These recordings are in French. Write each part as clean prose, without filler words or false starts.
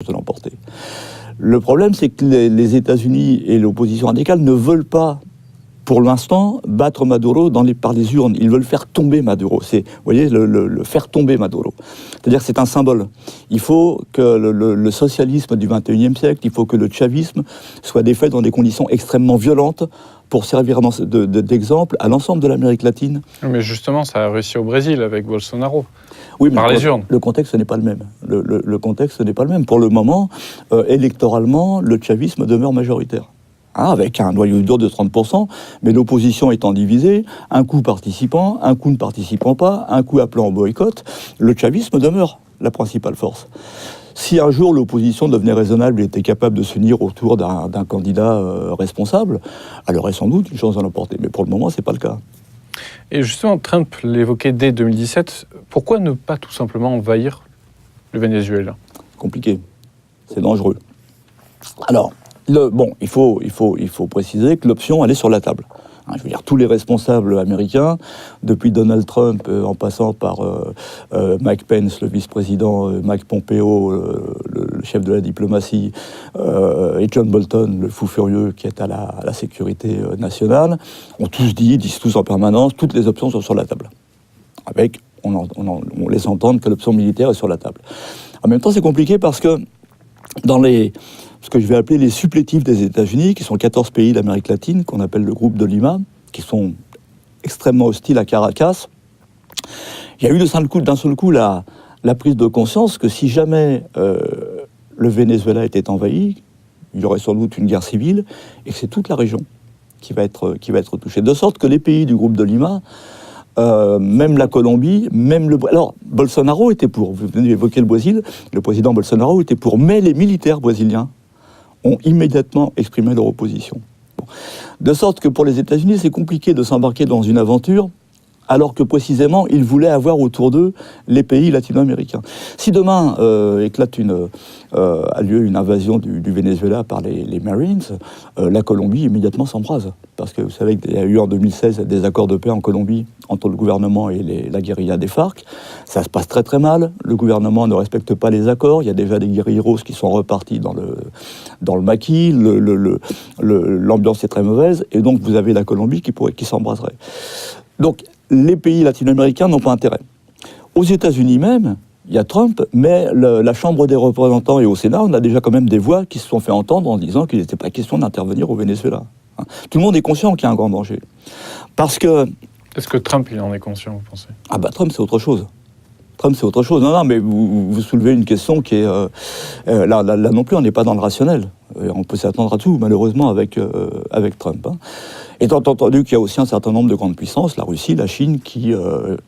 de l'emporter. Le problème, c'est que les États-Unis et l'opposition radicale ne veulent pas, pour l'instant, battre Maduro par les urnes. Ils veulent faire tomber Maduro. C'est, vous voyez, le faire tomber Maduro. C'est-à-dire que c'est un symbole. Il faut que le socialisme du XXIe siècle, il faut que le chavisme soit défait dans des conditions extrêmement violentes pour servir d'exemple à l'ensemble de l'Amérique latine. Mais justement, ça a réussi au Brésil avec Bolsonaro. Oui, mais par les urnes. Le contexte n'est pas le même. Le contexte n'est pas le même. Pour le moment, électoralement, le chavisme demeure majoritaire. Avec un noyau dur de 30%, mais l'opposition étant divisée, un coup participant, un coup ne participant pas, un coup appelant au boycott, le chavisme demeure la principale force. Si un jour l'opposition devenait raisonnable et était capable de s'unir autour d'un candidat responsable, elle aurait sans doute une chance d'en emporter. Mais pour le moment, ce n'est pas le cas. Et justement, Trump l'évoquait dès 2017. Pourquoi ne pas tout simplement envahir le Venezuela ? Compliqué. C'est dangereux. Alors, il faut préciser que l'option, elle est sur la table. Je veux dire, tous les responsables américains, depuis Donald Trump, en passant par Mike Pence, le vice-président, Mike Pompeo, le chef de la diplomatie, et John Bolton, le fou furieux qui est à la sécurité nationale, ont tous disent tous en permanence, toutes les options sont sur la table. On laisse entendre que l'option militaire est sur la table. En même temps, c'est compliqué parce que dans ce que je vais appeler les supplétifs des États-Unis, qui sont 14 pays d'Amérique latine, qu'on appelle le groupe de Lima, qui sont extrêmement hostiles à Caracas, il y a eu d'un seul coup la prise de conscience que si jamais le Venezuela était envahi, il y aurait sans doute une guerre civile, et que c'est toute la région qui va être touchée. De sorte que les pays du groupe de Lima, même la Colombie, Alors, Bolsonaro était pour, vous venez d'évoquer le Brésil, le président Bolsonaro était pour, mais les militaires brésiliens ont immédiatement exprimé leur opposition. De sorte que pour les États-Unis, c'est compliqué de s'embarquer dans une aventure, alors que précisément, ils voulaient avoir autour d'eux les pays latino-américains. Si demain a lieu une invasion du Venezuela par les Marines, la Colombie immédiatement s'embrase. Parce que vous savez qu'il y a eu en 2016 des accords de paix en Colombie entre le gouvernement et la guérilla des FARC. Ça se passe très très mal. Le gouvernement ne respecte pas les accords. Il y a déjà des guérilleros qui sont repartis dans le maquis. L'ambiance est très mauvaise. Et donc vous avez la Colombie qui s'embraserait. Donc les pays latino-américains n'ont pas intérêt. Aux États-Unis même, il y a Trump, mais la Chambre des représentants et au Sénat, on a déjà quand même des voix qui se sont fait entendre en disant qu'il n'était pas question d'intervenir au Venezuela. Tout le monde est conscient qu'il y a un grand danger. Parce que... Est-ce que Trump, il en est conscient, vous pensez ? Trump, c'est autre chose. Trump, c'est autre chose. Non, mais vous soulevez une question qui est... là non plus, on n'est pas dans le rationnel. On peut s'attendre à tout, malheureusement, avec Trump. Étant entendu qu'il y a aussi un certain nombre de grandes puissances, la Russie, la Chine, qui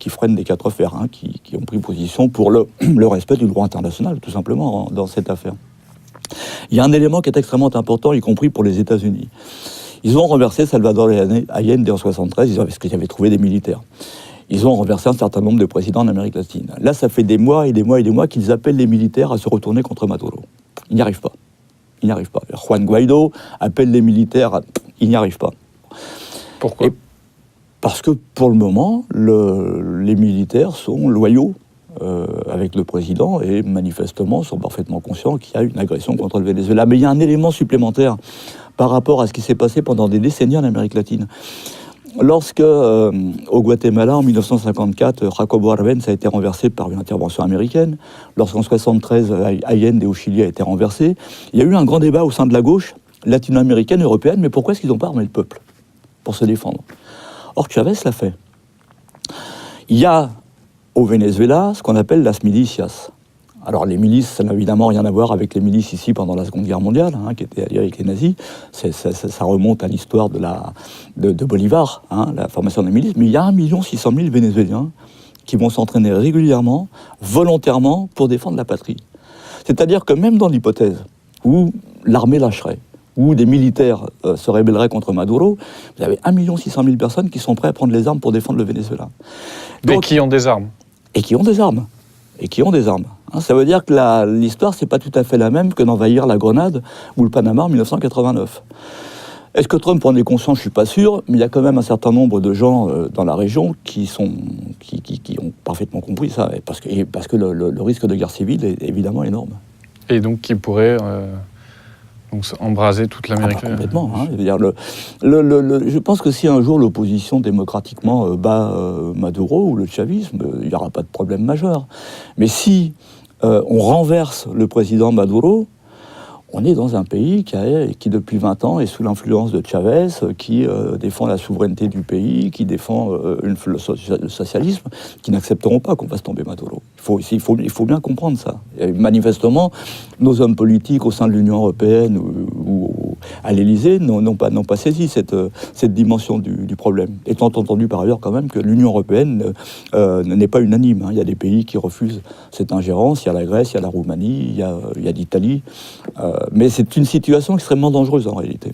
freinent des quatre fers, qui ont pris position pour le respect du droit international, tout simplement, dans cette affaire. Il y a un élément qui est extrêmement important, y compris pour les États-Unis. Ils ont renversé Salvador Allende en 1973, parce qu'ils avaient trouvé des militaires. Ils ont renversé un certain nombre de présidents en Amérique latine. Là, ça fait des mois et des mois et des mois qu'ils appellent les militaires à se retourner contre Maduro. Ils n'y arrivent pas. Juan Guaido appelle les militaires, ils n'y arrivent pas. Pourquoi ? Parce que pour le moment, les militaires sont loyaux avec le président et manifestement sont parfaitement conscients qu'il y a une agression contre le Venezuela. Mais il y a un élément supplémentaire par rapport à ce qui s'est passé pendant des décennies en Amérique latine. Lorsque, au Guatemala, en 1954, Jacobo Arbenz a été renversé par une intervention américaine, lorsqu'en 1973, Allende au Chili a été renversé, il y a eu un grand débat au sein de la gauche latino-américaine, européenne, mais pourquoi est-ce qu'ils n'ont pas armé le peuple pour se défendre ? Or, Chavez l'a fait. Il y a au Venezuela ce qu'on appelle las milicias. Alors les milices, ça n'a évidemment rien à voir avec les milices ici pendant la Seconde Guerre mondiale, qui étaient alliées avec les nazis. Ça remonte à l'histoire de Bolivar, la formation des milices. Mais il y a 1 600 000 Vénézuéliens qui vont s'entraîner régulièrement, volontairement, pour défendre la patrie. C'est-à-dire que même dans l'hypothèse où l'armée lâcherait, où des militaires se rébelleraient contre Maduro, vous avez 1 600 000 personnes qui sont prêtes à prendre les armes pour défendre le Venezuela. Donc, et qui ont des armes. Et qui ont des armes. Ça veut dire que l'histoire, c'est pas tout à fait la même que d'envahir la Grenade ou le Panama en 1989. Est-ce que Trump en est conscient ? Je suis pas sûr, mais il y a quand même un certain nombre de gens dans la région qui ont parfaitement compris ça, parce que le risque de guerre civile est évidemment énorme. Et donc qui pourrait donc embraser toute l'Amérique. Complètement. Hein. Je pense que si un jour l'opposition démocratiquement bat Maduro ou le chavisme, il n'y aura pas de problème majeur. Mais si on renverse le président Maduro, on est dans un pays qui depuis 20 ans est sous l'influence de Chavez, qui défend la souveraineté du pays, qui défend le socialisme, qui n'accepteront pas qu'on fasse tomber Maduro. Il faut bien comprendre ça. Et manifestement, nos hommes politiques au sein de l'Union européenne ou à l'Élysée n'ont pas saisi cette dimension du problème. Étant entendu par ailleurs quand même que l'Union européenne n'est pas unanime. Hein. Il y a des pays qui refusent cette ingérence. Il y a la Grèce, il y a la Roumanie, il y a l'Italie. Mais c'est une situation extrêmement dangereuse en réalité.